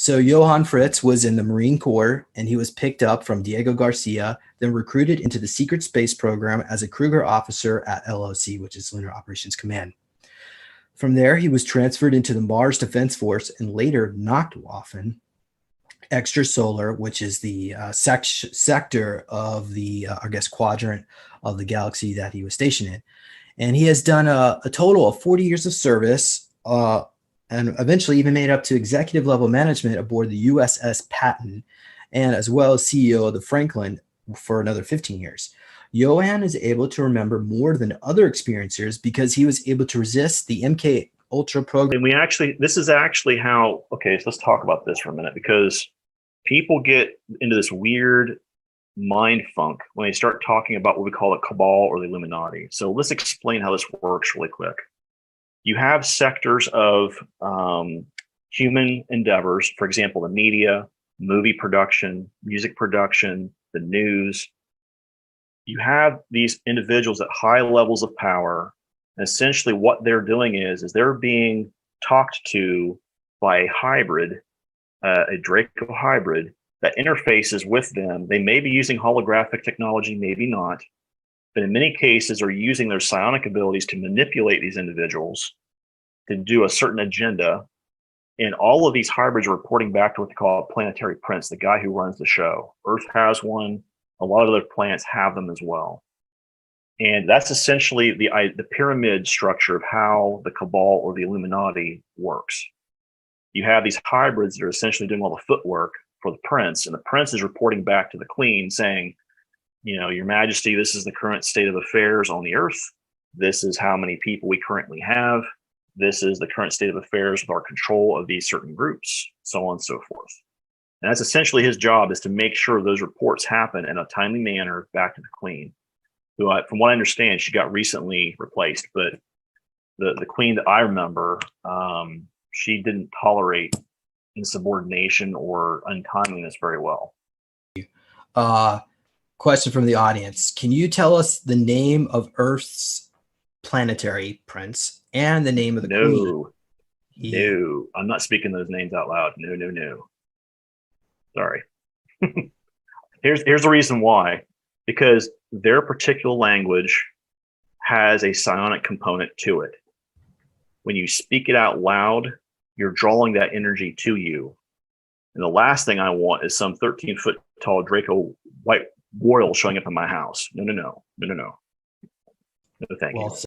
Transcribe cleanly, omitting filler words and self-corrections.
So Johann Fritz was in the Marine Corps and he was picked up from Diego Garcia, then recruited into the secret space program as a Kruger officer at LOC, which is Lunar Operations Command. From there, he was transferred into the Mars Defense Force and later Nachtwaffen extrasolar, which is the sector of the, I guess, quadrant of the galaxy that he was stationed in. And he has done a total of 40 years of service and eventually even made up to executive level management aboard the USS Patton and as well as CEO of the Franklin for another 15 years. Johann is able to remember more than other experiencers because he was able to resist the MK Ultra program. And this is actually how, okay, so let's talk about this for a minute, because people get into this weird mind funk when they start talking about what we call the cabal or the Illuminati. So let's explain how this works really quick. You have sectors of human endeavors, for example, the media, movie production, music production, the news. You have these individuals at high levels of power. And essentially what they're doing is they're being talked to by a hybrid, a Draco hybrid that interfaces with them. They may be using holographic technology, maybe not, but in many cases are using their psionic abilities to manipulate these individuals to do a certain agenda. And all of these hybrids are reporting back to what they call a planetary prince, the guy who runs the show. Earth has one. A lot of other planets have them as well. And that's essentially the pyramid structure of how the cabal or the Illuminati works. You have these hybrids that are essentially doing all the footwork for the prince, and the prince is reporting back to the queen saying, you know, Your Majesty, this is the current state of affairs on the Earth. This is how many people we currently have. This is the current state of affairs with our control of these certain groups, so on and so forth. And that's essentially his job, is to make sure those reports happen in a timely manner back to the queen, who, from what I understand, she got recently replaced. But the queen that I remember, she didn't tolerate insubordination or untimeliness very well. Question from the audience. Can you tell us the name of Earth's planetary prince and the name of the queen? No, I'm not speaking those names out loud. No. Sorry. Here's the reason why. Because their particular language has a psionic component to it. When you speak it out loud, you're drawing that energy to you. And the last thing I want is some 13-foot tall Draco white royal showing up in my house. No. No, thank you.